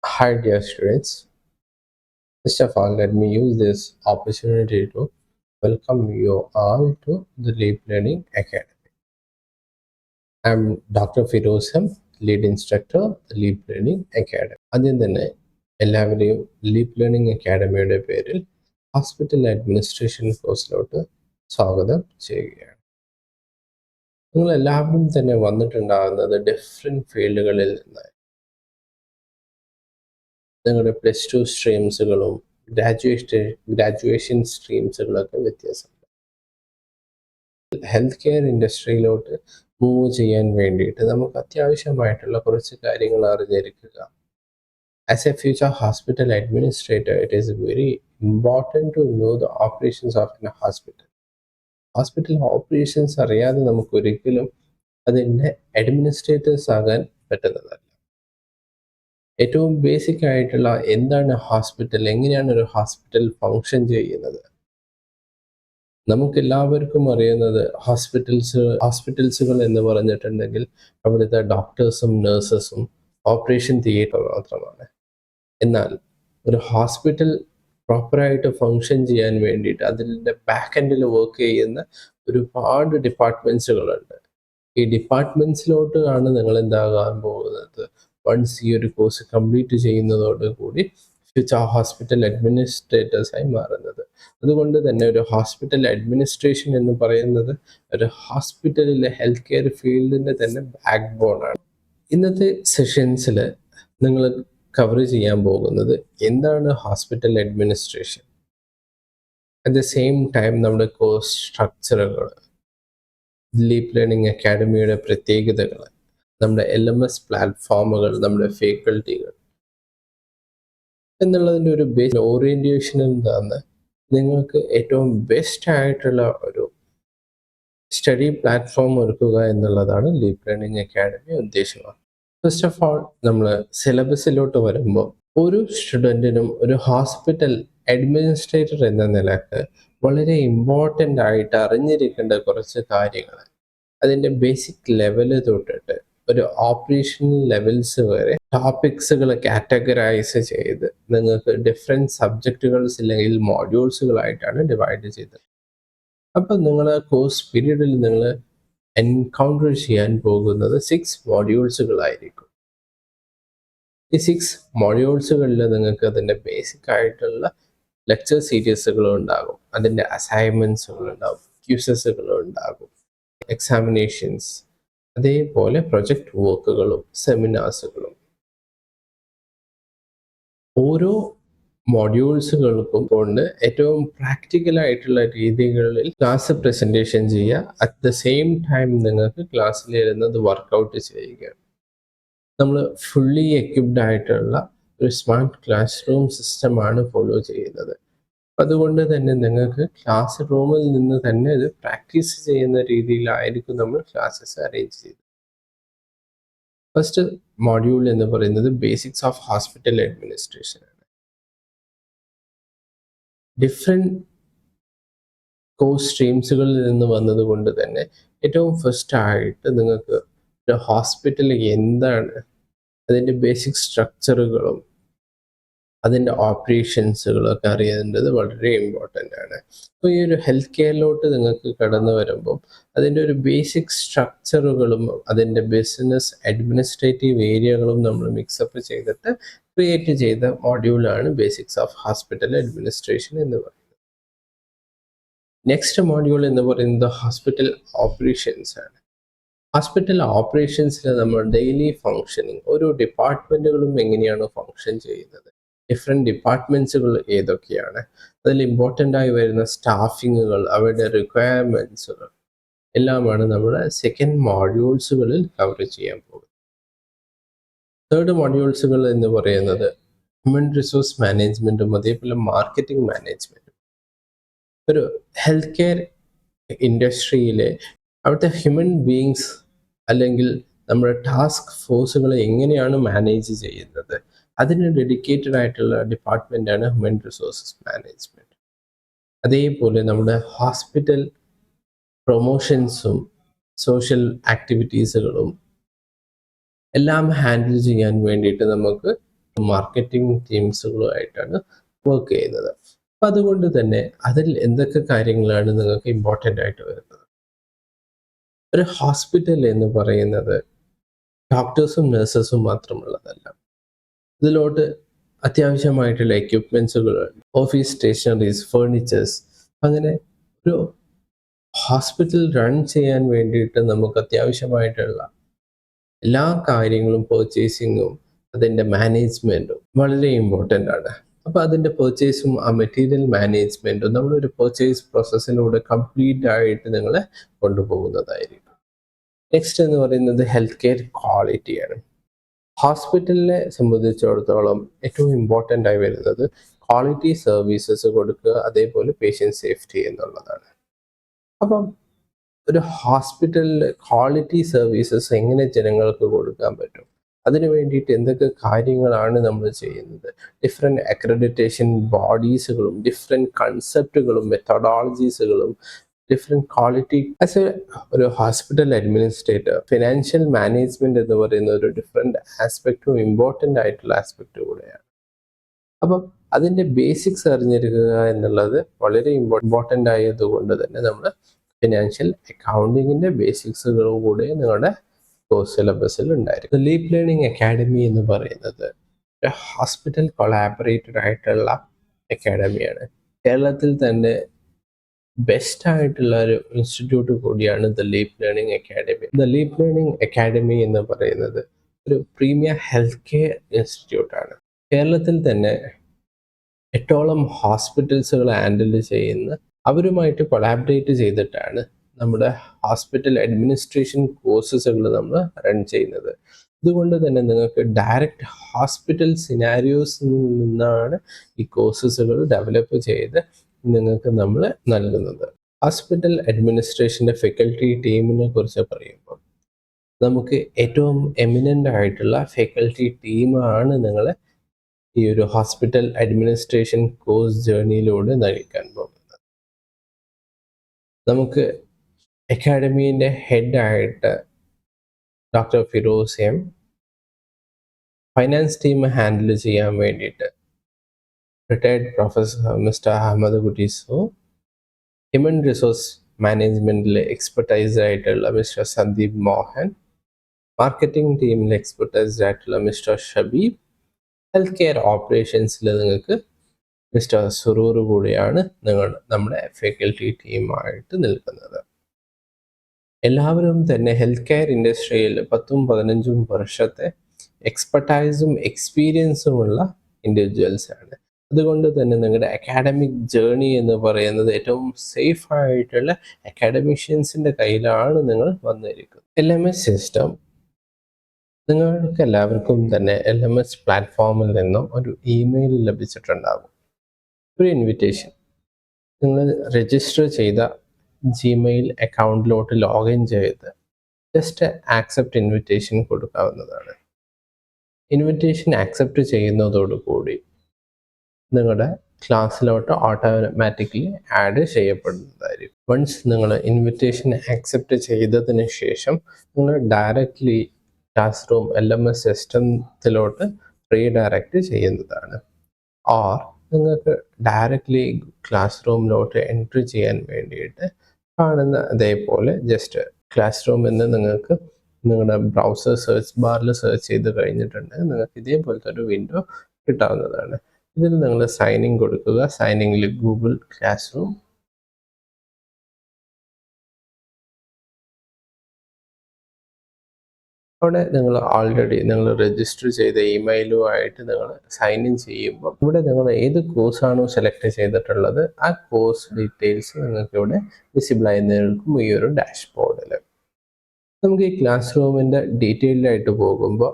Hi, dear students. First of all, let me use this opportunity to welcome you all to the Leap Learning Academy. I'm Dr. Firozam, lead instructor, the Leap Learning Academy. ആദ്യം തന്നെ എല്ലാവരെയും leap learning അക്കാഡമിയുടെ പേരിൽ hospital administration കോഴ്സിലോട്ട് സ്വാഗതം ചെയ്യുകയാണ്. നിങ്ങൾ എല്ലാവരും തന്നെ വന്നിട്ടുണ്ടാകുന്നത് different ഫീൽഡുകളിൽ നിന്നായി. നിങ്ങളുടെ പ്ലസ് ടു സ്ട്രീംസുകളും ഗ്രാജുവേഷൻ സ്ട്രീംസുകളൊക്കെ വ്യത്യാസമുണ്ട്. ഹെൽത്ത് കെയർ ഇൻഡസ്ട്രിയിലോട്ട് മൂവ് ചെയ്യാൻ വേണ്ടിയിട്ട് നമുക്ക് അത്യാവശ്യമായിട്ടുള്ള കുറച്ച് കാര്യങ്ങൾ അറിഞ്ഞിരിക്കുക. As a future hospital administrator, it is very important to know the operations of a hospital. Hospital operations അറിയാതെ നമുക്ക് ഒരിക്കലും അതിൻ്റെ അഡ്മിനിസ്ട്രേറ്റേഴ്സ് ആകാൻ പറ്റുന്നതല്ല. ഏറ്റവും ബേസിക് ആയിട്ടുള്ള എന്താണ് ഹോസ്പിറ്റൽ, എങ്ങനെയാണ് ഒരു ഹോസ്പിറ്റൽ ഫങ്ഷൻ ചെയ്യുന്നത്. നമുക്കെല്ലാവർക്കും അറിയുന്നത് ഹോസ്പിറ്റൽസുകൾ എന്ന് പറഞ്ഞിട്ടുണ്ടെങ്കിൽ അവിടുത്തെ ഡോക്ടേഴ്സും നഴ്സസും ഓപ്പറേഷൻ തിയേറ്റർ മാത്രമാണ്. എന്നാൽ ഒരു ഹോസ്പിറ്റൽ പ്രോപ്പറായിട്ട് ഫങ്ഷൻ ചെയ്യാൻ വേണ്ടിയിട്ട് അതിൻ്റെ ബാക്ക് എൻഡിൽ വർക്ക് ചെയ്യുന്ന ഒരുപാട് ഡിപ്പാർട്ട്മെൻറ്റ്സുകളുണ്ട്. ഈ ഡിപ്പാർട്ട്മെൻറ്റ്സിലോട്ട് ആണ് നിങ്ങൾ എന്താകാൻ പോകുന്നത്. വൺസ് ഈ ഒരു കോഴ്സ് കംപ്ലീറ്റ് ചെയ്യുന്നതോടുകൂടി ഫ്യൂച്ചർ ഹോസ്പിറ്റൽ അഡ്മിനിസ്ട്രേറ്റേഴ്സായി മാറുന്നത്. അതുകൊണ്ട് തന്നെ ഒരു ഹോസ്പിറ്റൽ അഡ്മിനിസ്ട്രേഷൻ എന്ന് പറയുന്നത് ഒരു ഹോസ്പിറ്റലിലെ ഹെൽത്ത് കെയർ ഫീൽഡിൻ്റെ തന്നെ ബാക്ക് ബോണാണ്. ഇന്നത്തെ സെഷൻസിൽ നിങ്ങൾ കവർ ചെയ്യാൻ പോകുന്നത് എന്താണ് hospital administration, at the same time നമ്മുടെ കോഴ്സ് സ്ട്രക്ചറുകൾ, ലീപ് ലേണിംഗ് അക്കാഡമിയുടെ പ്രത്യേകതകൾ, നമ്മുടെ LMS പ്ലാറ്റ്ഫോമുകൾ, നമ്മുടെ ഫാക്കൽറ്റികൾ എന്നുള്ളതിൻ്റെ ഒരു ബേസ് ഓറിയൻറ്റേഷനിൽ നിന്ന് നിങ്ങൾക്ക് ഏറ്റവും ബെസ്റ്റ് ആയിട്ടുള്ള ഒരു സ്റ്റഡി പ്ലാറ്റ്ഫോം ഒരുക്കുക എന്നുള്ളതാണ് ലീപ് ലേണിംഗ് അക്കാഡമി ഉദ്ദേശിക്കുന്നത്. ഫസ്റ്റ് ഓഫ് ഓൾ, നമ്മൾ സിലബസിലോട്ട് വരുമ്പോൾ ഒരു സ്റ്റുഡൻറ്റിനും ഒരു ഹോസ്പിറ്റൽ അഡ്മിനിസ്ട്രേറ്റർ എന്ന നിലക്ക് വളരെ ഇമ്പോർട്ടൻ്റ് ആയിട്ട് അറിഞ്ഞിരിക്കേണ്ട കുറച്ച് കാര്യങ്ങൾ, അതിൻ്റെ ബേസിക് ലെവല് തൊട്ടിട്ട് ഒരു ഓപ്പറേഷണൽ ലെവൽസ് വരെ ടോപ്പിക്സുകൾ കാറ്റഗറൈസ് ചെയ്ത് നിങ്ങൾക്ക് ഡിഫറെൻറ്റ് സബ്ജക്റ്റുകൾസ് അല്ലെങ്കിൽ മോഡ്യൂൾസുകളായിട്ടാണ് ഡിവൈഡ് ചെയ്തത്. അപ്പം നിങ്ങൾ കോഴ്സ് പീരീഡിൽ നിങ്ങൾ എൻകൗണ്ടർ ചെയ്യാൻ പോകുന്നത് 6 മോഡ്യൂൾസുകളായിരിക്കും. ഈ 6 മോഡ്യൂൾസുകളിൽ നിങ്ങൾക്ക് അതിൻ്റെ ബേസിക് ആയിട്ടുള്ള ലെക്ചർ സീരീസുകളും ഉണ്ടാകും, അതിൻ്റെ അസൈൻമെൻറ്റ്സുകളുണ്ടാകും, ക്യൂസസുകളുണ്ടാകും, എക്സാമിനേഷൻസ്, അതേപോലെ പ്രൊജക്റ്റ് വർക്കുകളും സെമിനാർസുകളും. ഓരോ മോഡ്യൂൾസുകൾക്കും കൊണ്ട് ഏറ്റവും പ്രാക്ടിക്കലായിട്ടുള്ള രീതികളിൽ ക്ലാസ് പ്രസൻറ്റേഷൻ ചെയ്യുക. അറ്റ് ദ സെയിം ടൈം നിങ്ങൾക്ക് ക്ലാസ്സിലിരുന്നത് വർക്കൗട്ട് ചെയ്യുക. നമ്മൾ ഫുള്ളി എക്യുപ്ഡ് ആയിട്ടുള്ള ഒരു സ്മാർട്ട് ക്ലാസ് റൂം സിസ്റ്റമാണ് ഫോളോ ചെയ്യുന്നത്. അതുകൊണ്ട് തന്നെ നിങ്ങൾക്ക് ക്ലാസ് റൂമിൽ നിന്ന് തന്നെ ഇത് പ്രാക്ടീസ് ചെയ്യുന്ന രീതിയിലായിരിക്കും നമ്മൾ ക്ലാസ്സസ് അറേഞ്ച് ചെയ്തത്. ഫസ്റ്റ് മോഡ്യൂൾ എന്ന് പറയുന്നത് ബേസിക്സ് ഓഫ് ഹോസ്പിറ്റൽ അഡ്മിനിസ്ട്രേഷൻ ആണ്. ഡിഫറെൻറ്റ് കോഴ്സ് സ്ട്രീംസുകളിൽ നിന്ന് വന്നത് കൊണ്ട് തന്നെ ഏറ്റവും ഫസ്റ്റ് ആയിട്ട് നിങ്ങൾക്ക് ഒരു ഹോസ്പിറ്റൽ എന്താണ്, അതിൻ്റെ ബേസിക് സ്ട്രക്ചറുകളും അതിൻ്റെ ഓപ്പറേഷൻസുകളൊക്കെ അറിയേണ്ടത് വളരെ ഇമ്പോർട്ടൻ്റ് ആണ്. അപ്പോൾ ഈ ഒരു ഹെൽത്ത് കെയറിലോട്ട് നിങ്ങൾക്ക് കടന്നു വരുമ്പോൾ അതിൻ്റെ ഒരു ബേസിക് സ്ട്രക്ചറുകളും അതിൻ്റെ ബിസിനസ് അഡ്മിനിസ്ട്രേറ്റീവ് ഏരിയകളും നമ്മൾ മിക്സപ്പ് ചെയ്തിട്ട് ക്രിയേറ്റ് ചെയ്ത മോഡ്യൂളാണ് ബേസിക്സ് ഓഫ് ഹോസ്പിറ്റൽ അഡ്മിനിസ്ട്രേഷൻ എന്ന് പറയുന്നത്. നെക്സ്റ്റ് മോഡ്യൂൾ എന്ന് പറയുന്നത് ഹോസ്പിറ്റൽ ഓപ്പറേഷൻസ് ആണ്. ഹോസ്പിറ്റൽ ഓപ്പറേഷൻസിൽ നമ്മൾ ഡെയിലി ഫങ്ഷനിങ്, ഓരോ ഡിപ്പാർട്ട്മെൻറ്റുകളും എങ്ങനെയാണ് ഫങ്ഷൻ ചെയ്യുന്നത്, ഡിഫറെൻറ്റ് ഡിപ്പാർട്ട്മെൻറ്റ്സുകൾ ഏതൊക്കെയാണ്, അതിൽ ഇമ്പോർട്ടൻ്റ് ആയി വരുന്ന സ്റ്റാഫിങ്ങുകൾ, അവരുടെ റിക്വയർമെൻറ്റ്സുകൾ എല്ലാമാണ് നമ്മൾ സെക്കൻഡ് മോഡ്യൂൾസുകളിൽ കവർ ചെയ്യാൻ പോകുന്നത്. തേർഡ് മോഡ്യൂൾസുകൾ എന്ന് പറയുന്നത് ഹ്യൂമൻ റിസോഴ്സ് മാനേജ്മെൻറ്റും അതേപോലെ മാർക്കറ്റിംഗ് മാനേജ്മെൻറ്റും. ഒരു ഹെൽത്ത് കെയർ ഇൻഡസ്ട്രിയിലെ അവിടുത്തെ ഹ്യൂമൻ ബീയിങ്സ് അല്ലെങ്കിൽ നമ്മുടെ ടാസ്ക് ഫോഴ്സുകളെ എങ്ങനെയാണ് മാനേജ് ചെയ്യുന്നത്, അതിന് ഡെഡിക്കേറ്റഡ് ആയിട്ടുള്ള ഡിപ്പാർട്ട്മെൻറ്റാണ് ഹ്യൂമൻ റിസോഴ്സസ് മാനേജ്മെൻറ്റ്. അതേപോലെ നമ്മുടെ ഹോസ്പിറ്റൽ പ്രൊമോഷൻസും സോഷ്യൽ ആക്ടിവിറ്റീസുകളും എല്ലാം ഹാൻഡിൽ ചെയ്യാൻ വേണ്ടിയിട്ട് നമുക്ക് മാർക്കറ്റിംഗ് ടീംസുകളുമായിട്ടാണ് വർക്ക് ചെയ്യുന്നത്. അപ്പം അതുകൊണ്ട് തന്നെ അതിൽ എന്തൊക്കെ കാര്യങ്ങളാണ് നിങ്ങൾക്ക് ഇമ്പോർട്ടൻ്റ് ആയിട്ട് വരുന്നത്? ഒരു ഹോസ്പിറ്റൽ എന്ന് പറയുന്നത് ഡോക്ടേഴ്സും നഴ്സസും മാത്രമുള്ളതല്ല. ഇതിലോട്ട് അത്യാവശ്യമായിട്ടുള്ള എക്യുപ്മെൻസുകൾ, ഓഫീസ് സ്റ്റേഷനറീസ്, ഫേർണിച്ചേഴ്സ്, അങ്ങനെ ഒരു ഹോസ്പിറ്റൽ റൺ ചെയ്യാൻ വേണ്ടിയിട്ട് നമുക്ക് അത്യാവശ്യമായിട്ടുള്ള എല്ലാ കാര്യങ്ങളും, പർച്ചേസിങ്ങും അതിൻ്റെ മാനേജ്മെൻറ്റും വളരെ ഇമ്പോർട്ടൻ്റ് ആണ്. അപ്പോൾ അതിൻ്റെ പർച്ചേസും ആ മെറ്റീരിയൽ മാനേജ്മെൻറ്റും നമ്മളൊരു പർച്ചേസ് പ്രോസസ്സിലൂടെ കംപ്ലീറ്റ് ആയിട്ട് നിങ്ങളെ കൊണ്ടുപോകുന്നതായിരിക്കും. നെക്സ്റ്റ് എന്ന് പറയുന്നത് ഹെൽത്ത് കെയർ ക്വാളിറ്റിയാണ്. ഹോസ്പിറ്റലിനെ സംബന്ധിച്ചിടത്തോളം ഏറ്റവും ഇമ്പോർട്ടൻ്റ് ആയി വരുന്നത് ക്വാളിറ്റി സർവീസസ് കൊടുക്കുക, അതേപോലെ പേഷ്യൻ്റ് സേഫ്റ്റി എന്നുള്ളതാണ്. അപ്പം ഒരു ഹോസ്പിറ്റലിൽ ക്വാളിറ്റി സർവീസസ് എങ്ങനെ ജനങ്ങൾക്ക് കൊടുക്കാൻ പറ്റും, അതിനു വേണ്ടിയിട്ട് എന്തൊക്കെ കാര്യങ്ങളാണ് നമ്മൾ ചെയ്യുന്നത്? ഡിഫറെൻറ്റ് അക്രഡിറ്റേഷൻ ബോഡീസുകളും ഡിഫറെൻറ്റ് കൺസെപ്റ്റുകളും മെത്തഡോളജീസുകളും ഡിഫറെൻറ്റ് ക്വാളിറ്റി ആസ് എ ഒരു ഹോസ്പിറ്റൽ അഡ്മിനിസ്ട്രേറ്റർ ഫിനാൻഷ്യൽ മാനേജ്മെൻറ്റ് എന്ന് പറയുന്ന ഒരു ഡിഫറെൻറ്റ് ആസ്പെക്റ്റും ഇമ്പോർട്ടൻ്റ് ആയിട്ടുള്ള ആസ്പെക്റ്റ് കൂടെയാണ്. അപ്പം അതിൻ്റെ ബേസിക്സ് അറിഞ്ഞിരിക്കുക എന്നുള്ളത് വളരെ ഇമ്പോർട്ടൻ്റ് ആയതുകൊണ്ട് തന്നെ നമ്മൾ ഫിനാൻഷ്യൽ അക്കൗണ്ടിങ്ങിൻ്റെ ബേസിക്സുകളും കൂടെ നിങ്ങളുടെ കോഴ്സ് സിലബസിൽ ഉണ്ടായിരിക്കും. ലീപ് ലേണിംഗ് അക്കാഡമി എന്ന് പറയുന്നത് ഒരു ഹോസ്പിറ്റൽ കൊളാബറേറ്റഡ് ആയിട്ടുള്ള അക്കാഡമിയാണ്. കേരളത്തിൽ തന്നെ ബെസ്റ്റ് ആയിട്ടുള്ള ഒരു ഇൻസ്റ്റിറ്റ്യൂട്ട് കൂടിയാണ് the leap learning academy. The leap learning academy എന്ന് പറയുന്നത് ഒരു പ്രീമിയർ ഹെൽത്ത് കെയർ ഇൻസ്റ്റിറ്റ്യൂട്ടാണ്. കേരളത്തിൽ തന്നെ 8ഓളം ഹോസ്പിറ്റൽസുകൾ ഹാൻഡിൽ ചെയ്യുന്ന, അവരുമായിട്ട് കൊളാബറേറ്റ് ചെയ്തിട്ടാണ് നമ്മുടെ ഹോസ്പിറ്റൽ അഡ്മിനിസ്ട്രേഷൻ കോഴ്സസുകൾ നമ്മൾ റൺ ചെയ്യുന്നത്. അതുകൊണ്ട് തന്നെ നിങ്ങൾക്ക് ഡയറക്റ്റ് ഹോസ്പിറ്റൽ സിനാരിയോസിൽ നിന്നാണ് ഈ കോഴ്സസുകൾ ഡെവലപ്പ് ചെയ്ത് നിങ്ങൾക്ക് നമ്മൾ നൽകുന്നത്. ഹോസ്പിറ്റൽ അഡ്മിനിസ്ട്രേഷൻ്റെ ഫാക്കൽറ്റി ടീമിനെ കുറിച്ച് പറയുമ്പോൾ നമുക്ക് ഏറ്റവും എമിനൻ്റ് ആയിട്ടുള്ള ഫാക്കൽറ്റി ടീമാണ് നിങ്ങളെ ഈ ഒരു ഹോസ്പിറ്റൽ അഡ്മിനിസ്ട്രേഷൻ കോഴ്സ് ജേർണിയിലൂടെ നയിക്കാൻ പോകുന്നത്. നമുക്ക് അക്കാഡമീൻ്റെ ഹെഡായിട്ട് doctor Firoz M, finance team handle ചെയ്യാൻ വേണ്ടിയിട്ട് റിട്ടയർഡ് പ്രൊഫസർ മിസ്റ്റർ അഹമ്മദ് കുട്ടീസോ, ഹ്യൂമൻ റിസോഴ്സ് മാനേജ്മെൻറ്റിൽ എക്സ്പെർട്ടൈസ് ആയിട്ടുള്ള മിസ്റ്റർ സന്ദീപ് മോഹൻ, മാർക്കറ്റിംഗ് ടീമിൽ എക്സ്പെർട്ടൈസ്ഡ് ആയിട്ടുള്ള മിസ്റ്റർ ഷബീബ്, ഹെൽത്ത് കെയർ ഓപ്പറേഷൻസിൽ നിങ്ങൾക്ക് മിസ്റ്റർ സുറൂർ കൂടിയാണ് നമ്മുടെ ഫാക്കൽറ്റി ടീമായിട്ട് നിൽക്കുന്നത്. എല്ലാവരും തന്നെ ഹെൽത്ത് കെയർ ഇൻഡസ്ട്രിയിൽ 10-15 വർഷത്തെ എക്സ്പെർട്ടൈസും എക്സ്പീരിയൻസുമുള്ള ഇൻഡിവിജ്വൽസ് ആണ്. അതുകൊണ്ട് തന്നെ നിങ്ങളുടെ അക്കാഡമിക് ജേർണി എന്ന് പറയുന്നത് ഏറ്റവും സേഫ് ആയിട്ടുള്ള അക്കാഡമിഷ്യൻസിൻ്റെ കയ്യിലാണ് നിങ്ങൾ വന്നിരിക്കുന്നത്. LMS സിസ്റ്റം നിങ്ങൾക്ക് എല്ലാവർക്കും തന്നെ LMS പ്ലാറ്റ്ഫോമിൽ നിന്നും ഒരു ഇമെയിൽ ലഭിച്ചിട്ടുണ്ടാകും, ഒരു ഇൻവിറ്റേഷൻ. നിങ്ങൾ രജിസ്റ്റർ ചെയ്ത ജിമെയിൽ അക്കൗണ്ടിലോട്ട് ലോഗിൻ ചെയ്ത് ജസ്റ്റ് ആക്സെപ്റ്റ് ഇൻവിറ്റേഷൻ കൊടുക്കാവുന്നതാണ്. ഇൻവിറ്റേഷൻ ആക്സെപ്റ്റ് ചെയ്യുന്നതോടുകൂടി നിങ്ങളുടെ ക്ലാസ്സിലോട്ട് ഓട്ടോമാറ്റിക്കലി ആഡ് ചെയ്യപ്പെടുന്നതായിരിക്കും. വൺസ് നിങ്ങൾ ഇൻവിറ്റേഷൻ ആക്സെപ്റ്റ് ചെയ്തതിന് ശേഷം നിങ്ങൾ ഡയറക്റ്റ്ലി ക്ലാസ് റൂം LMS സിസ്റ്റത്തിലോട്ട് റീഡയറക്റ്റ് ചെയ്യുന്നതാണ്. ഓർ നിങ്ങൾക്ക് ഡയറക്റ്റ്ലി ക്ലാസ് റൂമിലോട്ട് എൻട്രി ചെയ്യാൻ വേണ്ടിയിട്ട് കാണുന്ന അതേപോലെ ജസ്റ്റ് ക്ലാസ് റൂമിൽ നിന്ന് നിങ്ങൾക്ക് നിങ്ങളുടെ ബ്രൗസർ സെർച്ച് ബാറിൽ സെർച്ച് ചെയ്ത് കഴിഞ്ഞിട്ടുണ്ടെങ്കിൽ നിങ്ങൾക്ക് ഇതേപോലത്തെ ഒരു വിൻഡോ കിട്ടാവുന്നതാണ്. ഇതിൽ നിങ്ങൾ സൈനിങ് കൊടുക്കുക. സൈനിങ്ങിൽ ഗൂഗിൾ ക്ലാസ് റൂം, അവിടെ നിങ്ങൾ ഓൾറെഡി നിങ്ങൾ രജിസ്റ്റർ ചെയ്ത ഇമെയിലുമായിട്ട് നിങ്ങൾ സൈൻ ഇൻ ചെയ്യുമ്പോൾ ഇവിടെ നിങ്ങൾ ഏത് കോഴ്സാണോ സെലക്ട് ചെയ്തിട്ടുള്ളത് ആ കോഴ്സ് ഡീറ്റെയിൽസ് നിങ്ങൾക്ക് ഇവിടെ വിസിബിൾ ആയി നിൽക്കും ഈ ഒരു ഡാഷ്ബോർഡിൽ. നമുക്ക് ഈ ക്ലാസ് റൂമിൻ്റെ ഡീറ്റെയിൽഡായിട്ട് പോകുമ്പോൾ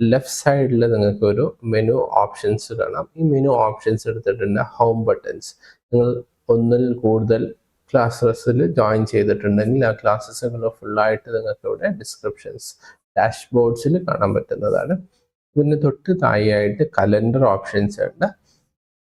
ലെഫ്റ്റ് സൈഡിൽ നിങ്ങൾക്ക് ഒരു മെനു ഓപ്ഷൻസ് കാണാം. ഈ മെനു ഓപ്ഷൻസ് എടുത്തിട്ടുണ്ട് ഹോം ബട്ടൺസ്. നിങ്ങൾ ഒന്നിൽ കൂടുതൽ ക്ലാസ്സസിൽ ജോയിൻ ചെയ്തിട്ടുണ്ടെങ്കിൽ ആ ക്ലാസ്സസുകൾ ഫുള്ളായിട്ട് നിങ്ങൾക്ക് ഇവിടെ ഡിസ്ക്രിപ്ഷൻസ് ഡാഷ്ബോർഡ്സിൽ കാണാൻ പറ്റുന്നതാണ്. ഇതിന് തൊട്ട് താഴെയായിട്ട് കലണ്ടർ ഓപ്ഷൻസ് ഉണ്ട്.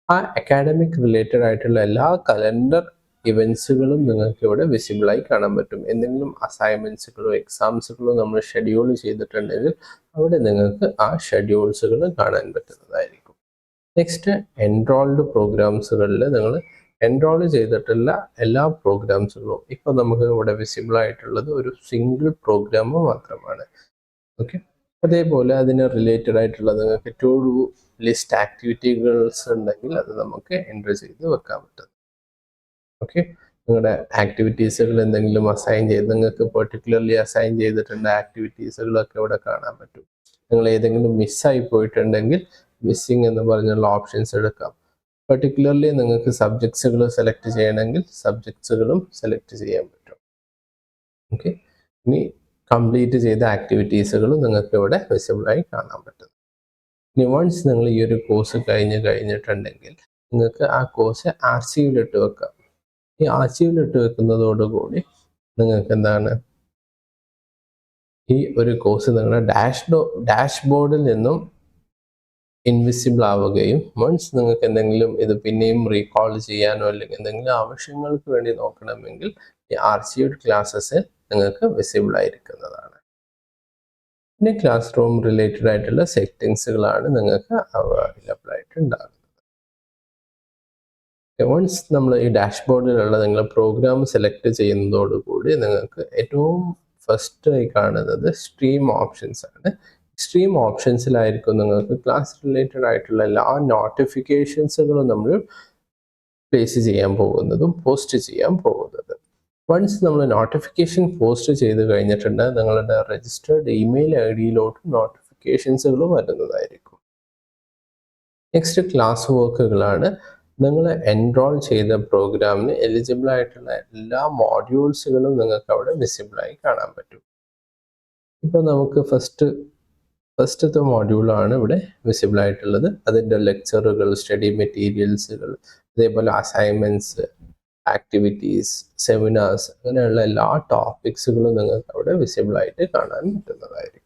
ആ അക്കാഡമിക് റിലേറ്റഡ് ആയിട്ടുള്ള എല്ലാ കലണ്ടർ ഇവൻസുകളും നിങ്ങൾക്ക് ഇവിടെ വിസിബിളായി കാണാൻ പറ്റും. എന്തെങ്കിലും അസൈൻമെൻറ്റ്സുകളോ എക്സാംസുകളോ നമ്മൾ ഷെഡ്യൂൾ ചെയ്തിട്ടുണ്ടെങ്കിൽ അവിടെ നിങ്ങൾക്ക് ആ ഷെഡ്യൂൾസുകൾ കാണാൻ പറ്റുന്നതായിരിക്കും. നെക്സ്റ്റ് എൻറോൾഡ് പ്രോഗ്രാംസുകളിൽ നിങ്ങൾ എൻറോൾ ചെയ്തിട്ടുള്ള എല്ലാ പ്രോഗ്രാംസുകളും ഇപ്പോൾ നമുക്ക് ഇവിടെ വിസിബിൾ ആയിട്ടുള്ളത് ഒരു സിംഗിൾ പ്രോഗ്രാം മാത്രമാണ്. ഓക്കെ, അതേപോലെ അതിന് റിലേറ്റഡ് ആയിട്ടുള്ള നിങ്ങൾക്ക് ടു ഡു ലിസ്റ്റ് ആക്ടിവിറ്റികൾസ് ഉണ്ടെങ്കിൽ അത് നമുക്ക് എൻ്റർ ചെയ്ത് വെക്കാൻ പറ്റും. ഓക്കെ, നിങ്ങളുടെ ആക്ടിവിറ്റീസുകൾ എന്തെങ്കിലും അസൈൻ ചെയ്ത് നിങ്ങൾക്ക് പെർട്ടിക്കുലർലി അസൈൻ ചെയ്തിട്ടുണ്ട് ആക്ടിവിറ്റീസുകളൊക്കെ ഇവിടെ കാണാൻ പറ്റും. നിങ്ങൾ ഏതെങ്കിലും മിസ്സായി പോയിട്ടുണ്ടെങ്കിൽ മിസ്സിങ് എന്ന് പറഞ്ഞുള്ള ഓപ്ഷൻസ് എടുക്കാം. പെർട്ടിക്കുലർലി നിങ്ങൾക്ക് സബ്ജക്ട്സുകൾ സെലക്ട് ചെയ്യണമെങ്കിൽ സബ്ജക്ട്സുകളും സെലക്ട് ചെയ്യാൻ പറ്റും. ഓക്കെ, ഇനി കംപ്ലീറ്റ് ചെയ്ത ആക്ടിവിറ്റീസുകൾ നിങ്ങൾക്ക് ഇവിടെ വിസിബിളായി കാണാൻ പറ്റും. ഇനി വൺസ് നിങ്ങൾ ഈ ഒരു കോഴ്സ് കഴിഞ്ഞിട്ടുണ്ടെങ്കിൽ നിങ്ങൾക്ക് ആ കോഴ്സ് ആർച്ചീവിലിട്ട് വെക്കാം. ഈ ആർച്ചീവിലിട്ട് വെക്കുന്നതോടുകൂടി നിങ്ങൾക്ക് എന്താണ് ഈ ഒരു കോഴ്സ് നിങ്ങളുടെ ഡാഷ്ബോർഡിൽ നിന്നും ഇൻവിസിബിൾ ആവുകയും വൺസ് നിങ്ങൾക്ക് എന്തെങ്കിലും ഇത് പിന്നെയും റീകോൾ ചെയ്യാനോ അല്ലെങ്കിൽ എന്തെങ്കിലും ആവശ്യങ്ങൾക്ക് വേണ്ടി നോക്കണമെങ്കിൽ ഈ ആർച്ചീവ്ഡ് ക്ലാസ്സസ് നിങ്ങൾക്ക് വിസിബിൾ ആയിരിക്കുന്നതാണ്. പിന്നെ ക്ലാസ് റൂം റിലേറ്റഡ് ആയിട്ടുള്ള സെറ്റിങ്സുകളാണ് നിങ്ങൾക്ക് അവൈലബിൾ ആയിട്ട് ഉണ്ടാകുന്നത്. വൺസ് നമ്മൾ ഈ ഡാഷ്ബോർഡിലുള്ള നിങ്ങൾ പ്രോഗ്രാം സെലക്ട് ചെയ്യുന്നതോടുകൂടി നിങ്ങൾക്ക് ഏറ്റവും ഫസ്റ്റ് ആയി കാണുന്നത് സ്ട്രീം ഓപ്ഷൻസ് ആണ്. സ്ട്രീം ഓപ്ഷൻസിലായിരിക്കും നിങ്ങൾക്ക് ക്ലാസ് റിലേറ്റഡ് ആയിട്ടുള്ള എല്ലാ നോട്ടിഫിക്കേഷൻസുകളും നമ്മൾ പ്ലേസ് ചെയ്യാൻ പോകുന്നതും പോസ്റ്റ് ചെയ്യാൻ പോകുന്നത്. വൺസ് നമ്മൾ നോട്ടിഫിക്കേഷൻ പോസ്റ്റ് ചെയ്ത് കഴിഞ്ഞിട്ടുണ്ട് നിങ്ങളുടെ രജിസ്റ്റേർഡ് ഇമെയിൽ ID-യിലോട്ട് നോട്ടിഫിക്കേഷൻസുകൾ വരുന്നതായിരിക്കും. നെക്സ്റ്റ് ക്ലാസ് വർക്കുകളാണ്. നിങ്ങൾ എൻറോൾ ചെയ്ത പ്രോഗ്രാമിന് എലിജിബിൾ ആയിട്ടുള്ള എല്ലാ മോഡ്യൂൾസുകളും നിങ്ങൾക്ക് അവിടെ വിസിബിളായി കാണാൻ പറ്റും. ഇപ്പോൾ നമുക്ക് ഫസ്റ്റത്തെ മോഡ്യൂളാണ് ഇവിടെ വിസിബിൾ ആയിട്ടുള്ളത്. അതിൻ്റെ ലെക്ചറുകൾ, സ്റ്റഡി മെറ്റീരിയൽസുകൾ, അതേപോലെ അസൈൻമെൻറ്റ്സ്, ആക്ടിവിറ്റീസ്, സെമിനാർസ്, അങ്ങനെയുള്ള എല്ലാ ടോപ്പിക്സുകളും നിങ്ങൾക്ക് അവിടെ വിസിബിളായിട്ട് കാണാൻ പറ്റുന്നതായിരിക്കും.